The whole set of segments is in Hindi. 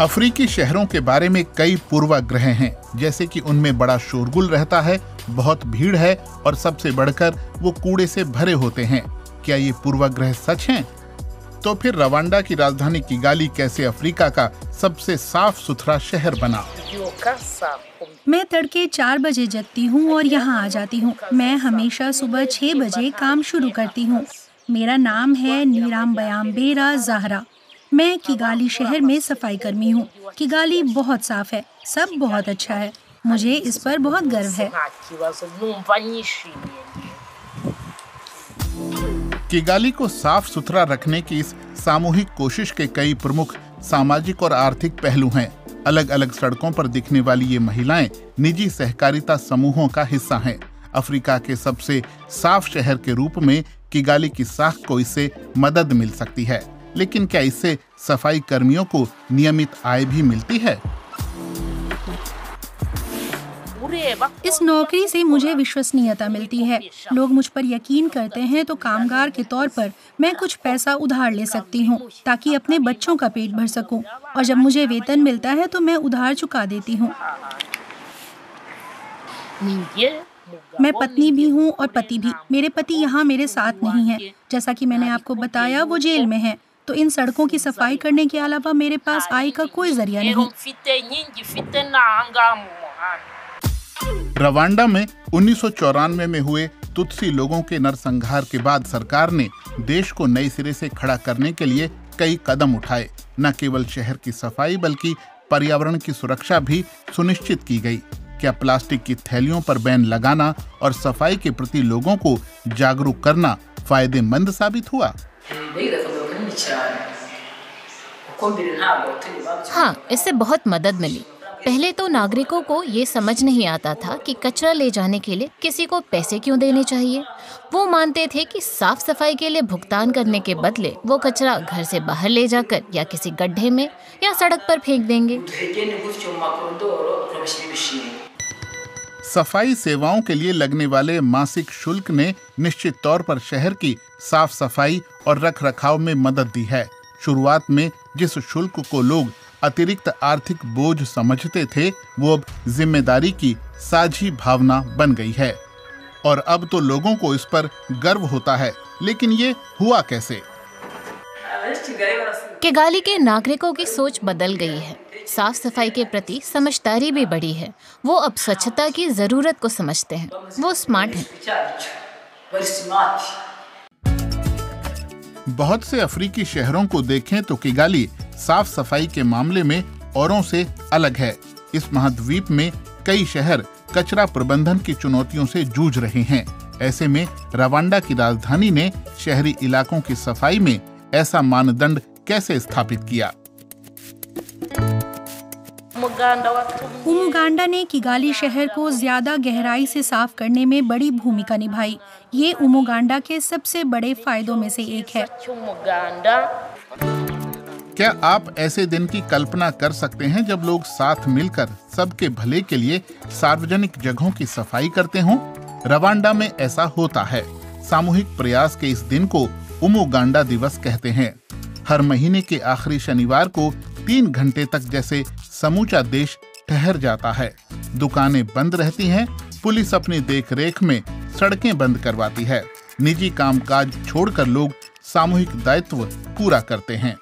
अफ्रीकी शहरों के बारे में कई पूर्वाग्रह हैं, जैसे कि उनमें बड़ा शोरगुल रहता है, बहुत भीड़ है और सबसे बढ़कर वो कूड़े से भरे होते हैं। क्या ये पूर्वाग्रह सच हैं? तो फिर रवांडा की राजधानी किगाली कैसे अफ्रीका का सबसे साफ सुथरा शहर बना? मैं तड़के 4 बजे जगती हूँ और यहाँ आ जाती हूँ। मैं हमेशा सुबह 6 बजे काम शुरू करती हूँ। मेरा नाम है नीराम्बयाम्बेरा ज़हरा। मैं किगाली शहर में सफाई कर्मी हूँ। किगाली बहुत साफ है, सब बहुत अच्छा है। मुझे इस पर बहुत गर्व है। किगाली को साफ सुथरा रखने की इस सामूहिक कोशिश के कई प्रमुख सामाजिक और आर्थिक पहलू हैं। अलग अलग सड़कों पर दिखने वाली ये महिलाएं निजी सहकारिता समूहों का हिस्सा हैं। अफ्रीका के सबसे साफ शहर के रूप में किगाली की साख को इससे मदद मिल सकती है, लेकिन क्या इससे सफाई कर्मियों को नियमित आय भी मिलती है? इस नौकरी से मुझे विश्वसनीयता मिलती है। लोग मुझ पर यकीन करते हैं, तो कामगार के तौर पर मैं कुछ पैसा उधार ले सकती हूँ ताकि अपने बच्चों का पेट भर सकूं। और जब मुझे वेतन मिलता है तो मैं उधार चुका देती हूँ। मैं पत्नी भी हूँ और पति भी। मेरे पति यहाँ मेरे साथ नहीं है। जैसा कि मैंने आपको बताया, वो जेल में है। तो इन सड़कों की सफाई करने के अलावा मेरे पास आय का कोई जरिया नहीं। रवांडा में 1994 में हुए तुत्सी लोगों के नरसंहार के बाद सरकार ने देश को नए सिरे से खड़ा करने के लिए कई कदम उठाए। न केवल शहर की सफाई बल्कि पर्यावरण की सुरक्षा भी सुनिश्चित की गई। क्या प्लास्टिक की थैलियों पर बैन लगाना और सफाई के प्रति लोगों को जागरूक करना फायदेमंद साबित हुआ? हाँ, इससे बहुत मदद मिली। पहले तो नागरिकों को ये समझ नहीं आता था कि कचरा ले जाने के लिए किसी को पैसे क्यों देने चाहिए। वो मानते थे कि साफ सफाई के लिए भुगतान करने के बदले वो कचरा घर से बाहर ले जाकर या किसी गड्ढे में या सड़क पर फेंक देंगे। सफाई सेवाओं के लिए लगने वाले मासिक शुल्क ने निश्चित तौर पर शहर की साफ सफाई और रखरखाव में मदद दी है। शुरुआत में जिस शुल्क को लोग अतिरिक्त आर्थिक बोझ समझते थे, वो अब जिम्मेदारी की साझी भावना बन गई है और अब तो लोगों को इस पर गर्व होता है। लेकिन ये हुआ कैसे? किगाली के नागरिकों की सोच बदल गई है। साफ सफाई के प्रति समझदारी भी बढ़ी है। वो अब स्वच्छता की जरूरत को समझते हैं। वो स्मार्ट हैं। बहुत से अफ्रीकी शहरों को देखें तो किगाली साफ सफाई के मामले में औरों से अलग है। इस महाद्वीप में कई शहर कचरा प्रबंधन की चुनौतियों से जूझ रहे हैं। ऐसे में रवांडा की राजधानी ने शहरी इलाकों की सफाई में ऐसा मानदंड कैसे स्थापित किया? उमुगांडा ने किगाली शहर को ज्यादा गहराई से साफ करने में बड़ी भूमिका निभाई। ये उमुगांडा के सबसे बड़े फायदों में से एक है। क्या आप ऐसे दिन की कल्पना कर सकते हैं जब लोग साथ मिलकर सबके भले के लिए सार्वजनिक जगहों की सफाई करते हों? रवांडा में ऐसा होता है। सामूहिक प्रयास के इस दिन को उमुगांडा दिवस कहते हैं। हर महीने के आखिरी शनिवार को 3 घंटे तक जैसे समूचा देश ठहर जाता है। दुकानें बंद रहती हैं, पुलिस अपनी देखरेख में सड़कें बंद करवाती है। निजी कामकाज छोड़कर लोग सामूहिक दायित्व पूरा करते हैं।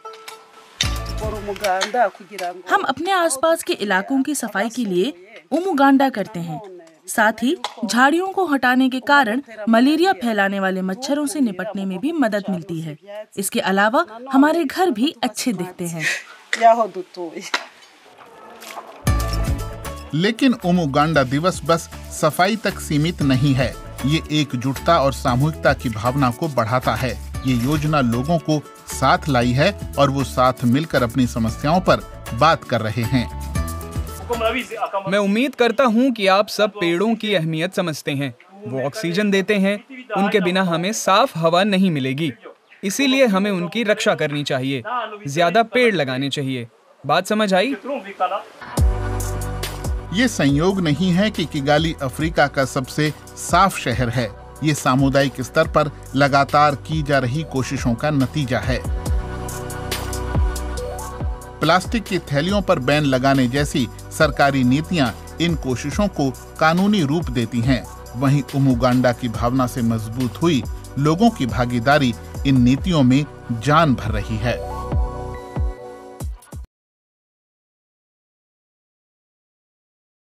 हम अपने आसपास के इलाकों की सफाई के लिए उमुगांडा करते हैं। साथ ही झाड़ियों को हटाने के कारण मलेरिया फैलाने वाले मच्छरों से निपटने में भी मदद मिलती है। इसके अलावा हमारे घर भी अच्छे दिखते हैं। लेकिन उमुगांडा दिवस बस सफाई तक सीमित नहीं है। ये एकजुटता और सामूहिकता की भावना को बढ़ाता है। ये योजना लोगों को साथ लाई है और वो साथ मिलकर अपनी समस्याओं पर बात कर रहे हैं। मैं उम्मीद करता हूँ कि आप सब पेड़ों की अहमियत समझते हैं। वो ऑक्सीजन देते हैं। उनके बिना हमें साफ हवा नहीं मिलेगी। इसीलिए हमें उनकी रक्षा करनी चाहिए। ज्यादा पेड़ लगाने चाहिए। बात समझ आई? ये संयोग नहीं है कि किगाली अफ्रीका का सबसे साफ शहर है। ये सामुदायिक स्तर पर लगातार की जा रही कोशिशों का नतीजा है। प्लास्टिक की थैलियों पर बैन लगाने जैसी सरकारी नीतियां इन कोशिशों को कानूनी रूप देती हैं। वहीं उमुगांडा की भावना से मजबूत हुई लोगों की भागीदारी इन नीतियों में जान भर रही है।